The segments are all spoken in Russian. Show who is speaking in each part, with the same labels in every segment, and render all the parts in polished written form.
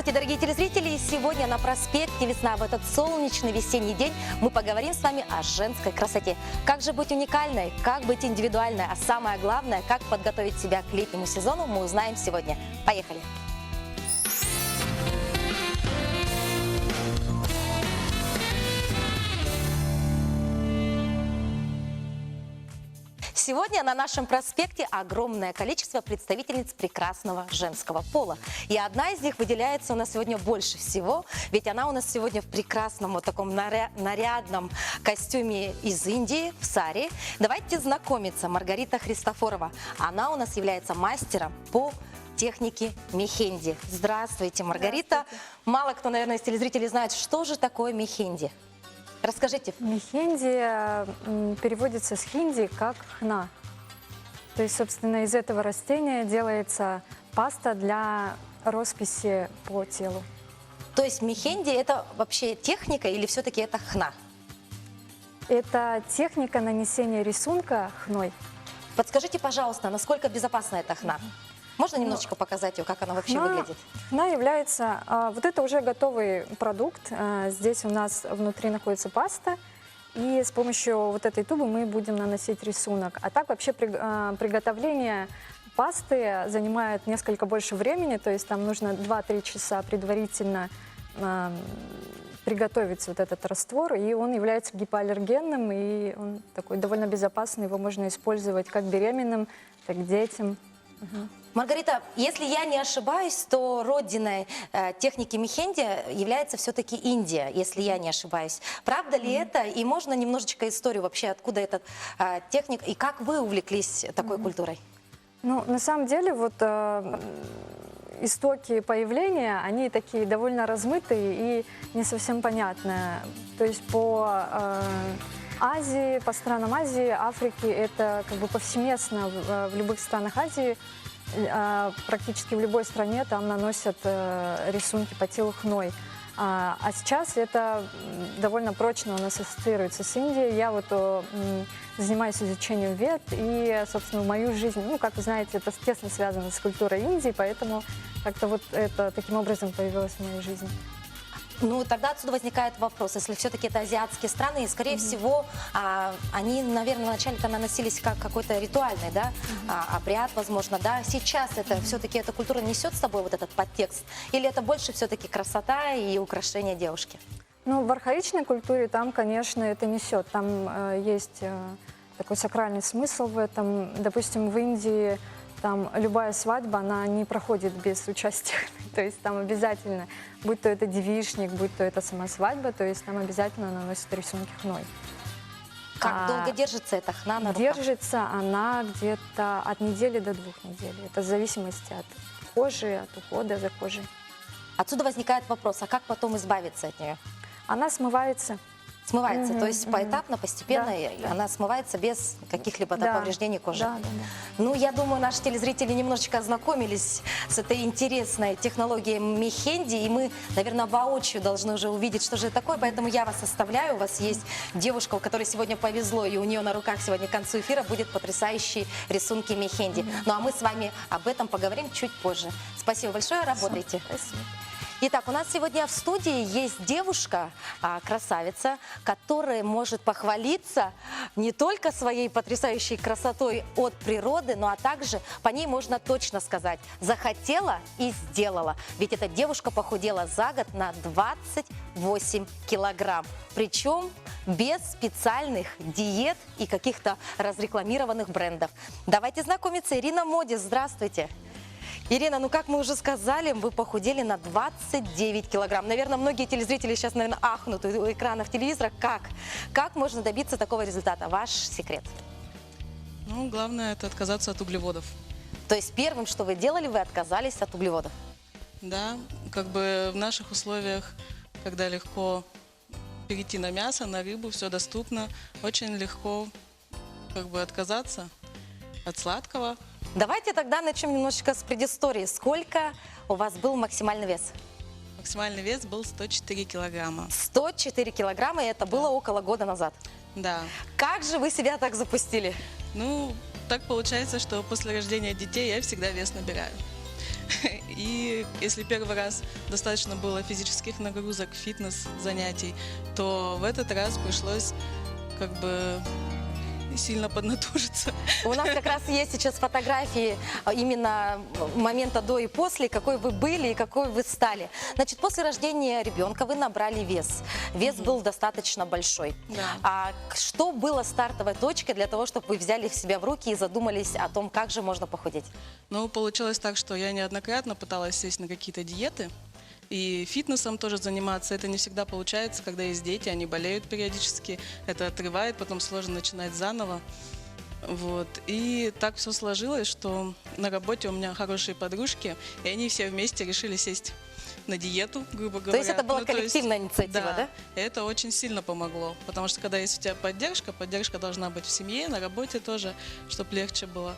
Speaker 1: Здравствуйте, дорогие телезрители! Сегодня на проспекте Весна, в этот солнечный весенний день, мы поговорим с вами о женской красоте. Как же быть уникальной, как быть индивидуальной, а самое главное, как подготовить себя к летнему сезону, мы узнаем сегодня. Поехали! Сегодня на нашем проспекте огромное количество представительниц прекрасного женского пола. И одна из них выделяется у нас сегодня больше всего, ведь она у нас сегодня в прекрасном вот таком нарядном костюме из Индии, в саре. Давайте знакомиться. Маргарита Христофорова. Она у нас является мастером по технике мехенди. Здравствуйте, Маргарита.
Speaker 2: Здравствуйте.
Speaker 1: Мало кто, наверное, из телезрителей знает, что же такое мехенди. Расскажите.
Speaker 2: Мехенди переводится с хинди как хна. То есть, собственно, из этого растения делается паста для росписи по телу.
Speaker 1: То есть мехенди – это вообще техника или все-таки это хна?
Speaker 2: Это техника нанесения рисунка хной.
Speaker 1: Подскажите, пожалуйста, насколько безопасна эта хна? Можно немножечко показать ее, как она вообще выглядит?
Speaker 2: Хна является, вот это уже готовый продукт. Здесь у нас внутри находится паста, и с помощью вот этой тубы мы будем наносить рисунок. А так вообще приготовление пасты занимает несколько больше времени, то есть там нужно 2-3 часа предварительно приготовить вот этот раствор, и он является гипоаллергенным, и он такой довольно безопасный, его можно использовать как беременным, так и детям.
Speaker 1: Маргарита, если я не ошибаюсь, то родиной техники мехенди является все-таки Индия, если я не ошибаюсь. Правда ли это? И можно немножечко историю вообще, откуда эта техника, и как вы увлеклись такой культурой?
Speaker 2: Ну, на самом деле, вот истоки появления, они такие довольно размытые и не совсем понятные. То есть по Азии, по странам Азии, Африки, это как бы повсеместно в любых странах Азии. Практически в любой стране там наносят рисунки по телу хной. А сейчас это довольно прочно у нас ассоциируется с Индией. Я вот занимаюсь изучением вед, и, собственно, в мою жизнь, ну, как вы знаете, это тесно связано с культурой Индии, поэтому как-то вот это таким образом появилось в моей жизни.
Speaker 1: Ну, тогда отсюда возникает вопрос, если все-таки это азиатские страны, и, скорее всего, они, наверное, вначале-то наносились как какой-то ритуальный, да, обряд, возможно, да. Сейчас это все-таки эта культура несет с собой вот этот подтекст, или это больше все-таки красота и украшение девушки?
Speaker 2: Ну, в архаичной культуре там, конечно, это несет. Там есть такой сакральный смысл в этом. Допустим, в Индии там любая свадьба, она не проходит без участия. То есть там обязательно, будь то это девичник, будь то это сама свадьба, то есть там обязательно наносят рисунки хной.
Speaker 1: Как долго держится эта хна на руках?
Speaker 2: Держится она где-то от недели до 2 недель. Это в зависимости от кожи, от ухода за кожей.
Speaker 1: Отсюда возникает вопрос, а как потом избавиться от нее?
Speaker 2: Она смывается.
Speaker 1: Смывается, то есть поэтапно, постепенно
Speaker 2: Да.
Speaker 1: она смывается без каких-либо
Speaker 2: Да.
Speaker 1: повреждений кожи.
Speaker 2: Да.
Speaker 1: Ну, я думаю, наши телезрители немножечко ознакомились с этой интересной технологией мехенди, и мы, наверное, воочию должны уже увидеть, что же это такое, поэтому я вас оставляю. У вас есть девушка, у которой сегодня повезло, и у нее на руках сегодня к концу эфира будет потрясающие рисунки мехенди. Ну, а мы с вами об этом поговорим чуть позже. Спасибо большое, работайте.
Speaker 2: Спасибо.
Speaker 1: Итак, у нас сегодня в студии есть девушка, красавица, которая может похвалиться не только своей потрясающей красотой от природы, но а также по ней можно точно сказать: захотела и сделала. Ведь эта девушка похудела за год на 28 килограмм. Причем без специальных диет и каких-то разрекламированных брендов. Давайте знакомиться. Ирина Модис, здравствуйте. Ирина, ну как мы уже сказали, вы похудели на 29 килограмм. Наверное, многие телезрители сейчас, наверное, ахнут у экранов телевизора. Как можно добиться такого результата? Ваш секрет?
Speaker 3: Ну, главное – это отказаться от углеводов.
Speaker 1: То есть первым, что вы делали, вы отказались от углеводов?
Speaker 3: Да, как бы в наших условиях, когда легко перейти на мясо, на рыбу, все доступно, очень легко как бы отказаться от сладкого.
Speaker 1: Давайте тогда начнем немножечко с предыстории. Сколько у вас был максимальный вес?
Speaker 3: Максимальный вес был 104 килограмма.
Speaker 1: 104 килограмма, и это было около года назад.
Speaker 3: Да.
Speaker 1: Как же вы себя так запустили?
Speaker 3: Ну, так получается, что после рождения детей я всегда вес набираю. И если первый раз достаточно было физических нагрузок, фитнес-занятий, то в этот раз пришлось как бы сильно поднатужиться.
Speaker 1: У нас как раз есть сейчас фотографии именно момента до и после, какой вы были и какой вы стали. Значит, после рождения ребенка вы набрали вес. Вес был достаточно большой.
Speaker 3: Да.
Speaker 1: А что было стартовой точкой для того, чтобы вы взяли себя в руки и задумались о том, как же можно похудеть?
Speaker 3: Ну, получилось так, что я неоднократно пыталась сесть на какие-то диеты. И фитнесом тоже заниматься. Это не всегда получается, когда есть дети, они болеют периодически. Это отрывает, потом сложно начинать заново. Вот. И так все сложилось, что на работе у меня хорошие подружки, и они все вместе решили сесть на диету, грубо говоря.
Speaker 1: То есть это была
Speaker 3: Ну, то есть,
Speaker 1: коллективная инициатива, да?
Speaker 3: это очень сильно помогло, потому что когда есть у тебя поддержка должна быть в семье, на работе тоже, чтобы легче было.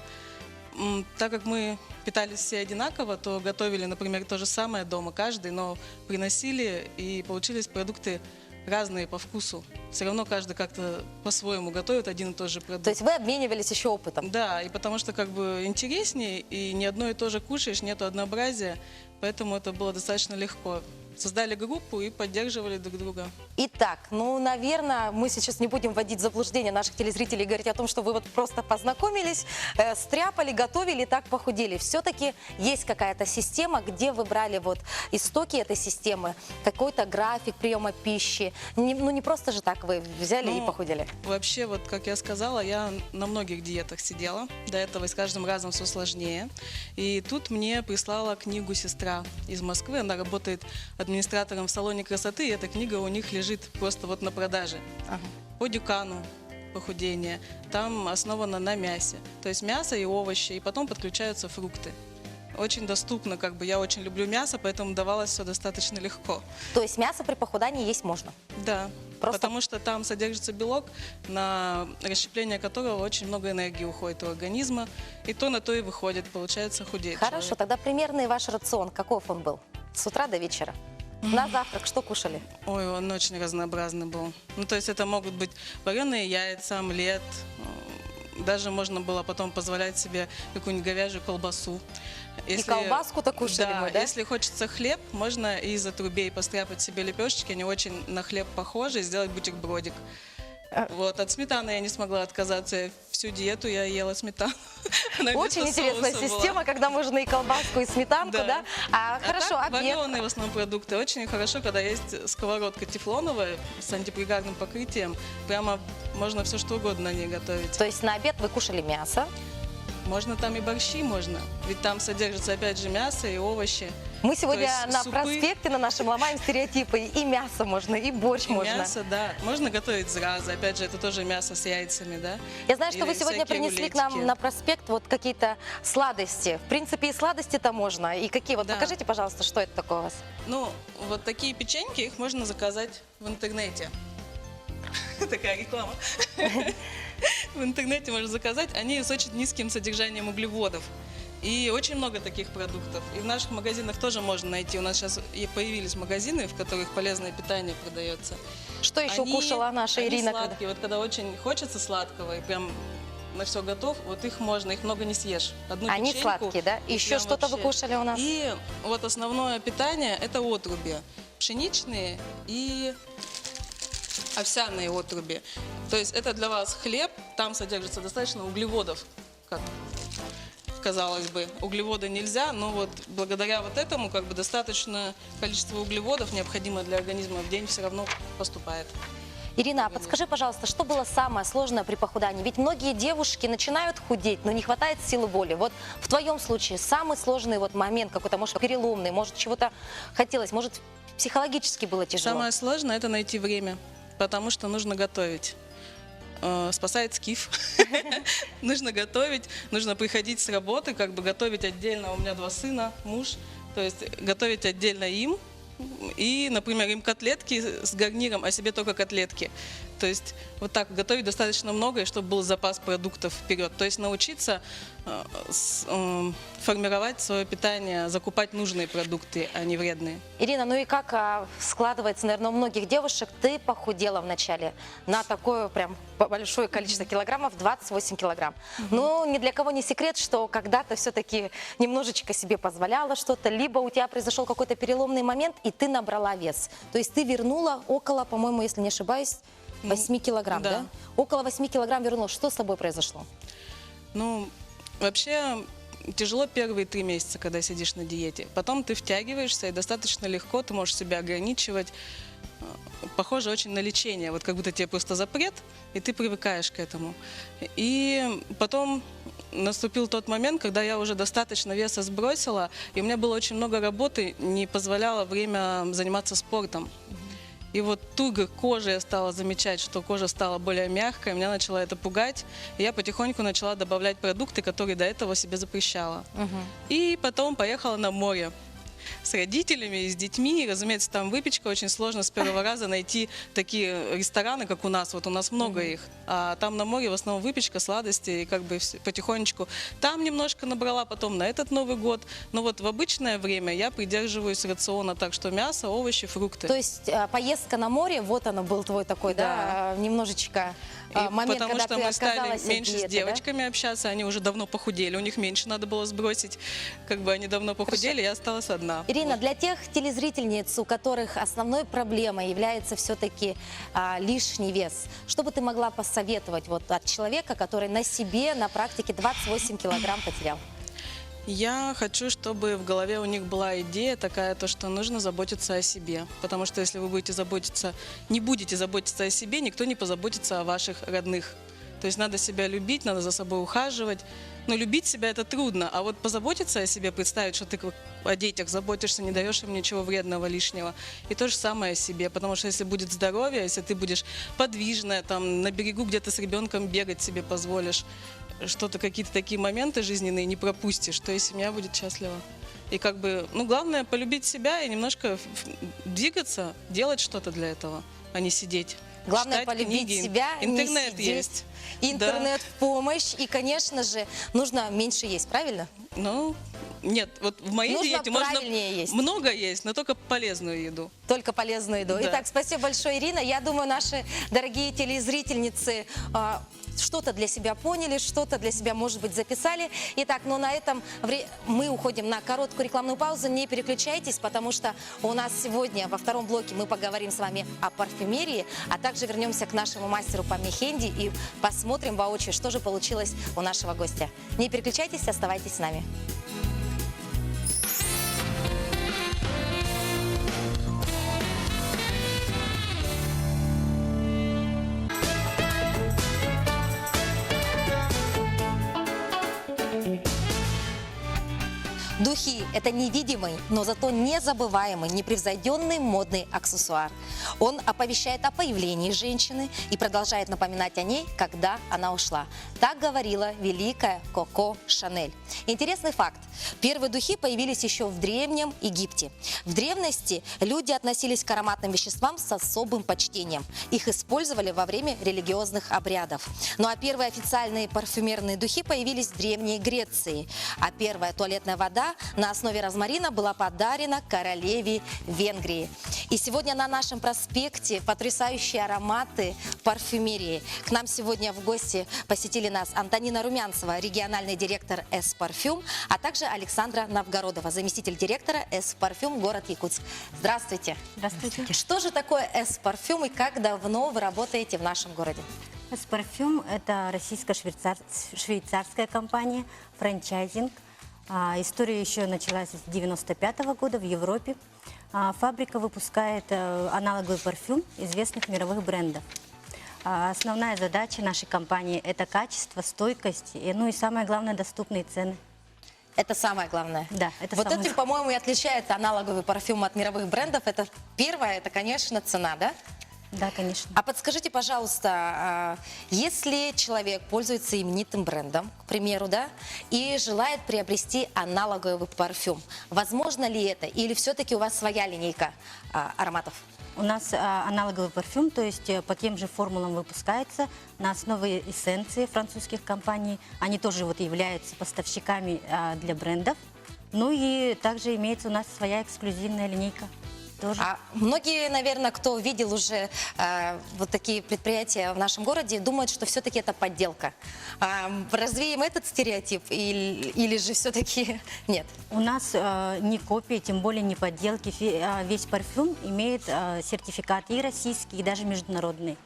Speaker 3: Так как мы питались все одинаково, то готовили, например, то же самое дома каждый, но приносили, и получились продукты разные по вкусу. Все равно каждый как-то по-своему готовит один и тот же продукт.
Speaker 1: То есть вы обменивались еще опытом?
Speaker 3: Да, и потому что как бы интереснее, и не одно и то же кушаешь, нету однообразия, поэтому это было достаточно легко. Создали группу и поддерживали друг друга.
Speaker 1: Итак, ну, наверное, мы сейчас не будем вводить в заблуждение наших телезрителей и говорить о том, что вы вот просто познакомились, стряпали, готовили и так похудели. Все-таки есть какая-то система, где вы брали вот истоки этой системы, какой-то график приема пищи. Ну, не просто же так вы взяли и похудели.
Speaker 3: Вообще, вот как я сказала, я на многих диетах сидела. До этого и с каждым разом все сложнее. И тут мне прислала книгу сестра из Москвы. Она работает администратором в салоне красоты, и эта книга у них лежит просто вот на продаже.
Speaker 1: Ага.
Speaker 3: По Дюкану похудение. Там основано на мясе. То есть мясо и овощи, и потом подключаются фрукты. Очень доступно, как бы я очень люблю мясо, поэтому давалось все достаточно легко.
Speaker 1: То есть мясо при похудании есть можно?
Speaker 3: Да,
Speaker 1: Просто-
Speaker 3: потому что там содержится белок, на расщепление которого очень много энергии уходит у организма, и то на то и выходит, получается худеть.
Speaker 1: Хорошо,
Speaker 3: человек.
Speaker 1: тогда примерный ваш рацион, каков он был? С утра до вечера? На завтрак что кушали?
Speaker 3: Ой, он очень разнообразный был. Ну, то есть это могут быть вареные яйца, омлет. Даже можно было потом позволять себе какую-нибудь говяжью колбасу.
Speaker 1: И колбаску-то кушали
Speaker 3: да,
Speaker 1: мы, да?
Speaker 3: Если хочется хлеб, можно из отрубей постряпать себе лепешечки, они очень на хлеб похожи, и сделать бутербродик. Вот, от сметаны я не смогла отказаться. Всю диету я ела сметану. Она
Speaker 1: Очень
Speaker 3: вместо
Speaker 1: интересная
Speaker 3: соуса была.
Speaker 1: система, когда можно и колбаску, и сметанку, да?
Speaker 3: Да.
Speaker 1: А хорошо,
Speaker 3: так,
Speaker 1: обед.
Speaker 3: вареные в основном продукты. Очень хорошо, когда есть сковородка тефлоновая с антипригарным покрытием. Прямо можно все что угодно на ней готовить.
Speaker 1: То есть на обед вы кушали мясо.
Speaker 3: Можно там и борщи можно. Ведь там содержится опять же мясо и овощи.
Speaker 1: Мы сегодня
Speaker 3: То есть
Speaker 1: на
Speaker 3: супы.
Speaker 1: проспекте на нашем ломаем стереотипы. И мясо можно, и борщ
Speaker 3: И
Speaker 1: можно.
Speaker 3: мясо, да. Можно готовить зразы. Опять же, это тоже мясо с яйцами, да.
Speaker 1: Я знаю, что
Speaker 3: Или
Speaker 1: вы сегодня
Speaker 3: всякие
Speaker 1: принесли к нам
Speaker 3: рулетики.
Speaker 1: на проспект вот какие-то сладости. В принципе, и сладости-то можно. И какие? Вот
Speaker 3: Да.
Speaker 1: покажите, пожалуйста, что это такое у вас?
Speaker 3: Ну, вот такие печеньки, их можно заказать в интернете. Такая реклама. В интернете можно заказать. Они с очень низким содержанием углеводов. И очень много таких продуктов. И в наших магазинах тоже можно найти. У нас сейчас и появились магазины, в которых полезное питание продается.
Speaker 1: Что еще
Speaker 3: Они-
Speaker 1: кушала наша
Speaker 3: они
Speaker 1: Ирина?
Speaker 3: сладкие. Вот когда очень хочется сладкого и прям на все готов, вот их можно, их много не съешь. Одну
Speaker 1: Они
Speaker 3: печеньку,
Speaker 1: сладкие, да?
Speaker 3: и
Speaker 1: Еще
Speaker 3: прям
Speaker 1: что-то вы
Speaker 3: вообще.
Speaker 1: кушали у нас?
Speaker 3: И вот основное питание – это отруби. Пшеничные и овсяные отруби. То есть это для вас хлеб, там содержится достаточно углеводов, как казалось бы. Углеводы нельзя, но вот благодаря вот этому как бы достаточно количество углеводов, необходимое для организма в день, все равно поступает.
Speaker 1: Ирина, а подскажи, пожалуйста, что было самое сложное при похудании? Ведь многие девушки начинают худеть, но не хватает силы воли. Вот в твоем случае самый сложный вот момент какой-то, может, переломный, может, чего-то хотелось, может, психологически было тяжело?
Speaker 3: Самое сложное – это найти время, потому что нужно готовить. Спасает скиф. Нужно готовить, нужно приходить с работы, как бы готовить отдельно. У меня 2 сына, муж, то есть готовить отдельно им. И, например, им котлетки с гарниром, а себе только котлетки. То есть вот так готовить достаточно много, и чтобы был запас продуктов вперед. То есть научиться формировать свое питание, закупать нужные продукты, а не вредные.
Speaker 1: Ирина, ну и как складывается, наверное, у многих девушек, ты похудела вначале на такое прям большое количество килограммов, 28 килограмм. Ну, ни для кого не секрет, что когда-то все-таки немножечко себе позволяла что-то, либо у тебя произошел какой-то переломный момент, и ты набрала вес. То есть ты вернула около, по-моему, если не ошибаюсь, 8 килограмм, да?
Speaker 3: да.
Speaker 1: Около 8 килограмм вернула. Что с тобой произошло?
Speaker 3: Ну, вообще тяжело первые 3 месяца, когда сидишь на диете. Потом ты втягиваешься, и достаточно легко ты можешь себя ограничивать. Похоже очень на лечение. Вот как будто тебе просто запрет, и ты привыкаешь к этому. И потом наступил тот момент, когда я уже достаточно веса сбросила, и у меня было очень много работы, не позволяло время заниматься спортом. И вот туго кожи я стала замечать, что кожа стала более мягкой, меня начало это пугать, и я потихоньку начала добавлять продукты, которые до этого себе запрещала. И потом поехала на море с родителями и с детьми. И, разумеется, там выпечка, очень сложно с первого раза найти такие рестораны, как у нас. Вот у нас много их. А там на море в основном выпечка, сладости, и как бы потихонечку там немножко набрала, потом на этот Новый год. Но вот в обычное время я придерживаюсь рациона так, что мясо, овощи, фрукты.
Speaker 1: То есть поездка на море, вот оно был твой такой, да, немножечко момент,
Speaker 3: потому
Speaker 1: когда
Speaker 3: что
Speaker 1: ты
Speaker 3: мы стали
Speaker 1: отказалась от
Speaker 3: меньше
Speaker 1: диеты,
Speaker 3: с девочками общаться, они уже давно похудели, у них меньше надо было сбросить, как бы они давно похудели, я осталась одна.
Speaker 1: Ирина, для тех телезрительниц, у которых основной проблемой является все-таки лишний вес, что бы ты могла посоветовать вот от человека, который на себе, на практике 28 килограмм потерял?
Speaker 3: Я хочу, чтобы в голове у них была идея такая, то, что нужно заботиться о себе. Потому что если вы не будете заботиться о себе, никто не позаботится о ваших родных. То есть надо себя любить, надо за собой ухаживать. Но любить себя это трудно, а вот позаботиться о себе, представить, что ты о детях заботишься, не даешь им ничего вредного, лишнего. И то же самое о себе, потому что если будет здоровье, если ты будешь подвижная, там, на берегу где-то с ребенком бегать себе позволишь, что-то, какие-то такие моменты жизненные не пропустишь, то и семья будет счастлива. И как бы, ну, главное полюбить себя и немножко двигаться, делать что-то для этого, а не сидеть.
Speaker 1: Главное
Speaker 3: Читать
Speaker 1: полюбить
Speaker 3: книги.
Speaker 1: себя,
Speaker 3: Интернет
Speaker 1: не сидеть.
Speaker 3: есть.
Speaker 1: Интернет в помощь. И, конечно же, нужно меньше есть, правильно?
Speaker 3: Ну, нет, вот в моей
Speaker 1: Нужно
Speaker 3: диете можно
Speaker 1: правильнее есть.
Speaker 3: много есть, но только полезную еду.
Speaker 1: Только полезную еду.
Speaker 3: Да.
Speaker 1: Итак, спасибо большое, Ирина. Я думаю, наши дорогие телезрительницы что-то для себя поняли, что-то для себя, может быть, записали. Итак, но на этом мы уходим на короткую рекламную паузу. Не переключайтесь, потому что у нас сегодня во втором блоке мы поговорим с вами о парфюмерии, а также вернемся к нашему мастеру по мехенди и посмотрим воочию, что же получилось у нашего гостя. Не переключайтесь, оставайтесь с нами. Духи – это невидимый, но зато незабываемый, непревзойденный модный аксессуар. Он оповещает о появлении женщины и продолжает напоминать о ней, когда она ушла. Так говорила великая Коко Шанель. Интересный факт. Первые духи появились еще в Древнем Египте. В древности люди относились к ароматным веществам с особым почтением. Их использовали во время религиозных обрядов. Ну а первые официальные парфюмерные духи появились в Древней Греции. А первая туалетная вода на основе розмарина была подарена королеве Венгрии. И сегодня на нашем проспекте потрясающие ароматы парфюмерии. К нам сегодня в гости посетили нас Антонина Румянцева, региональный директор «С-Парфюм», а также Александра Новгородова, заместитель директора «С-Парфюм», город Якутск. Здравствуйте.
Speaker 2: Здравствуйте.
Speaker 1: Что же такое «С-Парфюм» и как давно вы работаете в нашем городе?
Speaker 4: «С-Парфюм» – это российско-швейцарская компания, франчайзинг. История еще началась с 1995 года в Европе. Фабрика выпускает аналоговый парфюм известных мировых брендов. Основная задача нашей компании – это качество, стойкость, ну и самое главное – доступные цены.
Speaker 1: Это самое главное.
Speaker 4: Да, это
Speaker 1: вот
Speaker 4: самое
Speaker 1: этим, по-моему, и отличается аналоговый парфюм от мировых брендов. Это первое, это, конечно, цена, да?
Speaker 4: Да, конечно.
Speaker 1: А подскажите, пожалуйста, если человек пользуется именитым брендом, к примеру, да, и желает приобрести аналоговый парфюм, возможно ли это? Или все-таки у вас своя линейка ароматов?
Speaker 4: У нас аналоговый парфюм, то есть по тем же формулам выпускается на основе эссенции французских компаний. Они тоже вот являются поставщиками для брендов. Ну и также имеется у нас своя эксклюзивная линейка. Тоже.
Speaker 1: А многие, наверное, кто видел уже вот такие предприятия в нашем городе, думают, что все-таки это подделка. Развеем этот стереотип или же все-таки нет?
Speaker 4: У нас не копии, тем более не подделки. Весь парфюм имеет сертификат и российский, и даже международный.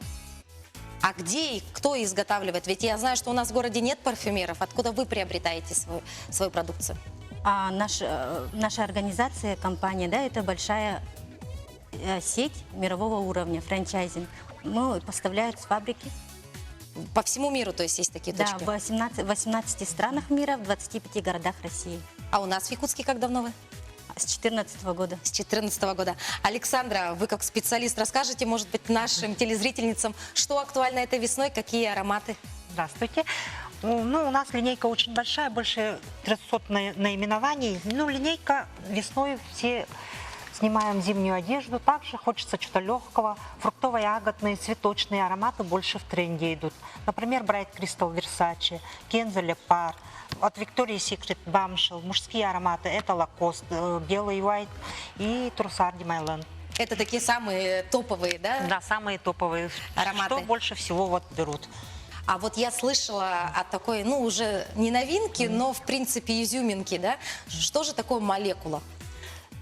Speaker 1: А где и кто изготавливает? Ведь я знаю, что у нас в городе нет парфюмеров. Откуда вы приобретаете свою продукцию?
Speaker 4: Наша организация, компания, да, это большая сеть мирового уровня, франчайзинг. Мы поставляют с фабрики.
Speaker 1: По всему миру, то есть такие
Speaker 4: Да,
Speaker 1: точки?
Speaker 4: в 18 странах мира, в 25 городах России.
Speaker 1: А у нас в Якутске как давно вы?
Speaker 4: С 2014 года.
Speaker 1: С 2014 года. Александра, вы как специалист расскажете, может быть, нашим телезрительницам, что актуально этой весной, какие ароматы?
Speaker 5: Здравствуйте. Ну, у нас линейка очень большая, больше 300 наименований. Ну, линейка весной все снимаем зимнюю одежду. Также хочется что-то легкого. Фруктово-ягодные, цветочные ароматы больше в тренде идут. Например, Bright Crystal Versace, Kenzo Leopard, от Victoria's Secret Bombshell. Мужские ароматы – это Lacoste, белый White и Trussardi Myland.
Speaker 1: Это такие самые топовые, да?
Speaker 5: Да, самые топовые.
Speaker 1: Ароматы.
Speaker 5: Что больше всего вот берут.
Speaker 1: А вот я слышала о такой, ну, уже не новинки, но, в принципе, изюминки, да? Что же такое молекула?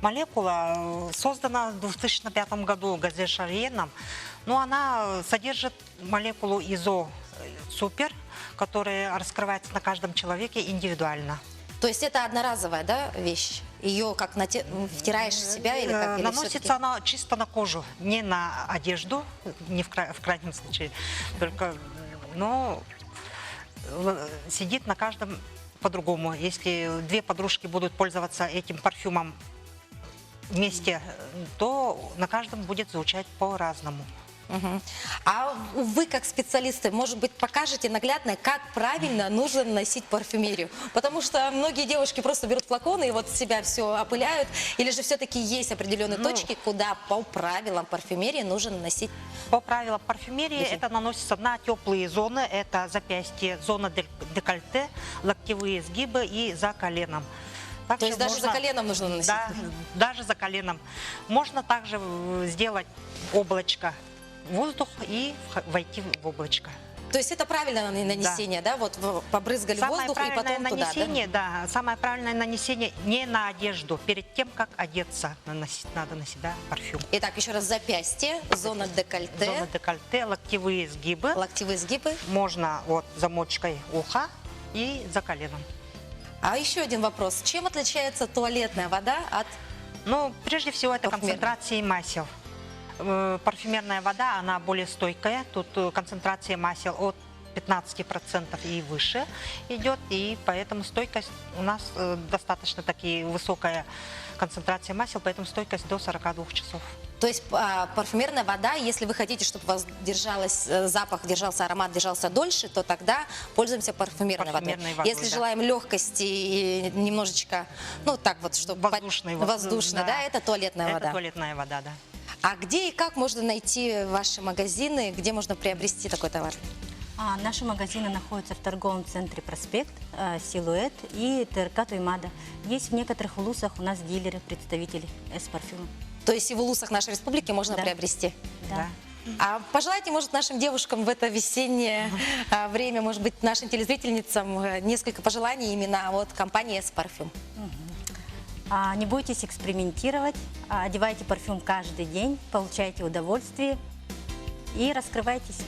Speaker 5: Молекула создана в 2005 году Газе Шариеном, но она содержит молекулу изо-супер, которая раскрывается на каждом человеке индивидуально.
Speaker 1: То есть это одноразовая, да, вещь? Ее как втираешь в себя или как? Или
Speaker 5: Наносится
Speaker 1: всё-таки?
Speaker 5: она чисто на кожу, не на одежду, не в крайнем случае, только, но сидит на каждом по-другому. Если две подружки будут пользоваться этим парфюмом вместе, то на каждом будет звучать по-разному.
Speaker 1: Мгм. А вы, как специалисты, может быть, покажете наглядно, как правильно нужно носить парфюмерию? Потому что многие девушки просто берут флаконы и вот себя все опыляют. Или же все-таки есть определенные точки, куда по правилам парфюмерии нужно наносить?
Speaker 5: По правилам парфюмерии это наносится на теплые зоны, это запястье, зона декольте, локтевые сгибы и за коленом.
Speaker 1: То
Speaker 5: Также
Speaker 1: есть даже за коленом нужно наносить?
Speaker 5: Да, даже за коленом. Можно также сделать облачко в воздух и войти в облачко.
Speaker 1: То есть это правильное нанесение, да? Вот побрызгали
Speaker 5: Самое
Speaker 1: воздух и
Speaker 5: правильное
Speaker 1: потом туда, да?
Speaker 5: нанесение, да? Самое правильное нанесение не на одежду. Перед тем, как одеться, надо на себя парфюм.
Speaker 1: Итак, еще раз запястье, зона декольте,
Speaker 5: Зона декольте, локтевые сгибы.
Speaker 1: локтевые сгибы.
Speaker 5: Можно вот замочкой уха и за коленом.
Speaker 1: А еще один вопрос. Чем отличается туалетная вода от...
Speaker 5: Ну, прежде всего, это
Speaker 1: Парфюмерная.
Speaker 5: концентрации масел. Парфюмерная вода, она более стойкая. Тут концентрация масел от 15% и выше идет. И поэтому стойкость у нас достаточно таки высокая концентрация масел, поэтому стойкость до 42 часов.
Speaker 1: То есть парфюмерная вода, если вы хотите, чтобы у вас держалась, запах держался, аромат держался дольше, то тогда пользуемся парфюмерной водой. Если
Speaker 5: да.
Speaker 1: желаем легкости и немножечко, ну так вот, чтобы...
Speaker 5: Воздушной,
Speaker 1: да, это туалетная
Speaker 5: Это
Speaker 1: вода.
Speaker 5: туалетная вода, да.
Speaker 1: А где и как можно найти ваши магазины, где можно приобрести такой товар?
Speaker 4: Наши магазины находятся в торговом центре «Проспект», «Силуэт» и ТРК «Туймада». Есть в некоторых улусах у нас дилеры, представители С-парфюма.
Speaker 1: То есть и в улусах нашей республики можно
Speaker 4: Да.
Speaker 1: приобрести?
Speaker 4: Да.
Speaker 1: А пожелайте, может, нашим девушкам в это весеннее время, может быть, нашим телезрительницам несколько пожеланий именно от компании «С-парфюм».
Speaker 4: Не бойтесь экспериментировать, одевайте парфюм каждый день, получайте удовольствие и раскрывайтесь.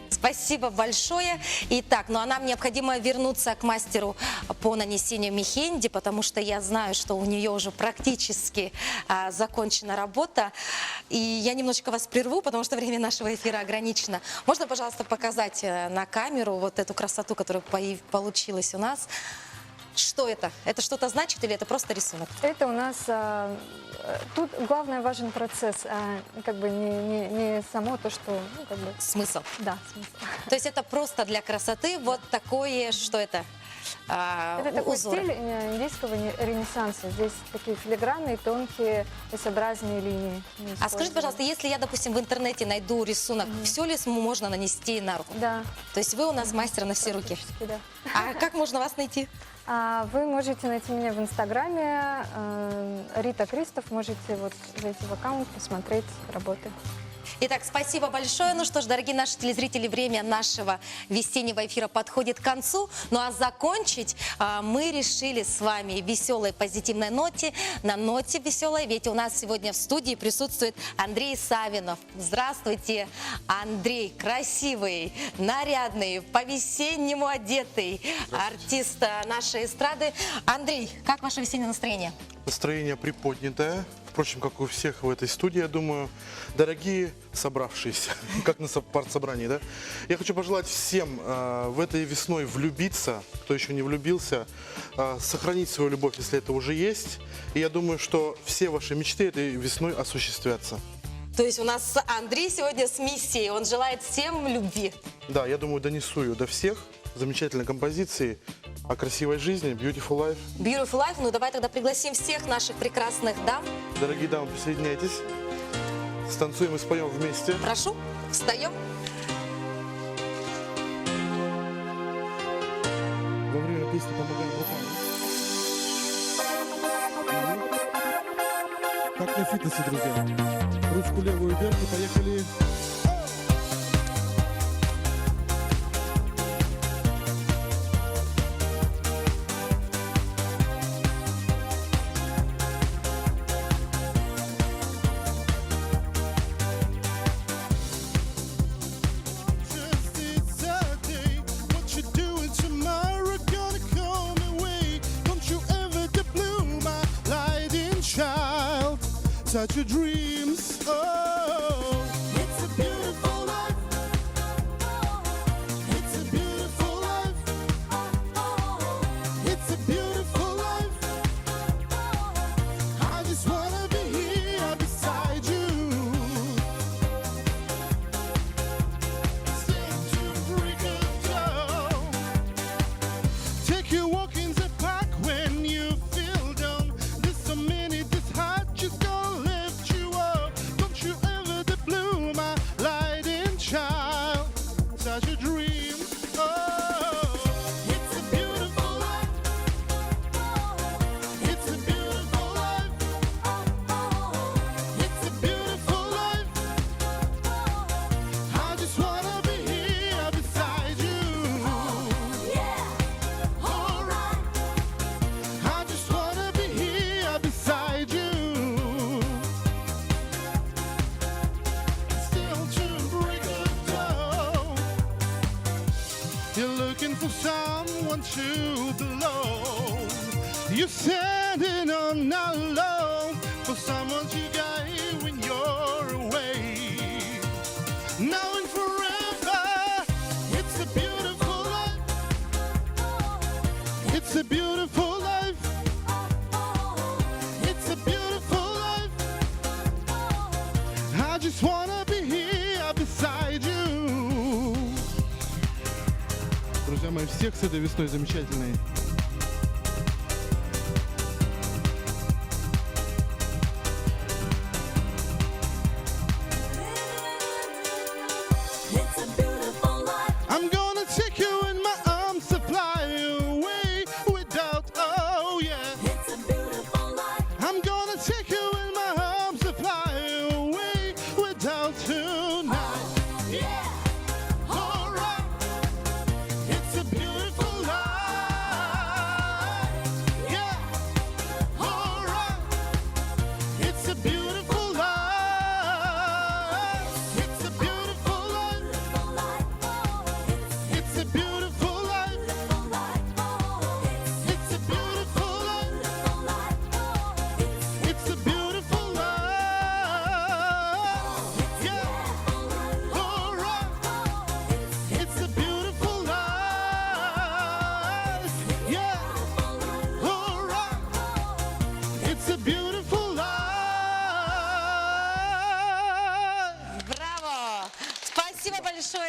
Speaker 1: Спасибо большое. Итак, ну а нам необходимо вернуться к мастеру по нанесению мехенди, потому что я знаю, что у нее уже практически закончена работа. И я немножечко вас прерву, потому что время нашего эфира ограничено. Можно, пожалуйста, показать на камеру вот эту красоту, которая получилась у нас? Что это? Это что-то значит или это просто рисунок?
Speaker 2: Это у нас, тут главное важен процесс, как бы не само то, что, ну, как бы,
Speaker 1: Смысл.
Speaker 2: да, смысл.
Speaker 1: То есть это просто для красоты вот такое, что это?
Speaker 2: Это такой
Speaker 1: узоры.
Speaker 2: стиль индийского ренессанса. Здесь такие филигранные, тонкие, S-образные линии.
Speaker 1: А скажите, пожалуйста, если я, допустим, в интернете найду рисунок, все ли можно нанести на руку?
Speaker 2: Да.
Speaker 1: То есть вы у нас мастер на все руки.
Speaker 2: Практически, да.
Speaker 1: А как можно вас найти?
Speaker 2: Вы можете найти меня в Инстаграме, Рита Кристоф, можете вот зайти в аккаунт, посмотреть работы.
Speaker 1: Итак, спасибо большое. Ну что ж, дорогие наши телезрители, время нашего весеннего эфира подходит к концу. Ну а закончить мы решили с вами веселой, позитивной ноте, на ноте веселой. Ведь у нас сегодня в студии присутствует Андрей Савинов. Здравствуйте, Андрей, красивый, нарядный, по-весеннему одетый артист нашей эстрады. Андрей, как ваше весеннее настроение?
Speaker 6: Настроение приподнятое, впрочем, как у всех в этой студии, я думаю. Дорогие собравшиеся, как на партсобрании, да? Я хочу пожелать всем в этой весной влюбиться, кто еще не влюбился, сохранить свою любовь, если это уже есть. И я думаю, что все ваши мечты этой весной осуществятся.
Speaker 1: То есть у нас Андрей сегодня с миссией, он желает всем любви.
Speaker 6: Да, я думаю, донесу ее до всех. Замечательной композиции о красивой жизни, Beautiful Life.
Speaker 1: Beautiful Life. Ну давай тогда пригласим всех наших прекрасных дам.
Speaker 6: Дорогие дамы, присоединяйтесь. Станцуем и споем вместе.
Speaker 1: Прошу, встаем.
Speaker 6: Во время песни помогаем руками. Как на фитнесе, друзья. Ручку левую вверх и поехали. Such your dreams, oh, it's a beautiful life. It's a beautiful life. It's a beautiful life. I just wanna be here beside you. Stand to break of dawn. Take you walk in the park when you feel down. There's so many this heart just go. Such a dream, oh, it's a beautiful life. It's a beautiful life. It's a beautiful life. I just wanna be here beside you. Yeah, alright. I just wanna be here beside you. Still to break of dawn. You're looking for someone to belong. You're standing on not alone for someone to guide when you're away. Now and forever, it's a beautiful life. It's a beautiful life. It's a beautiful life. I just wanna be here beside you. Друзья мои, всех с этой весной замечательной. I'm gonna take you in my arms to fly away without, oh yeah. It's a beautiful life. I'm gonna take you in my arms to fly away without tonight. Yeah, alright. It's a beautiful life.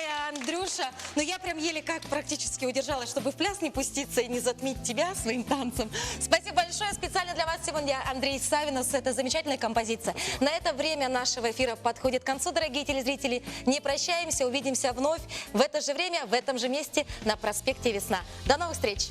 Speaker 1: дорогая Андрюша. Но я прям еле как практически удержалась, чтобы в пляс не пуститься и не затмить тебя своим танцем. Спасибо большое. Специально для вас сегодня Андрей Савинос. Это замечательная композиция. На это время нашего эфира подходит к концу, дорогие телезрители. Не прощаемся, увидимся вновь в это же время, в этом же месте на проспекте Весна. До новых встреч!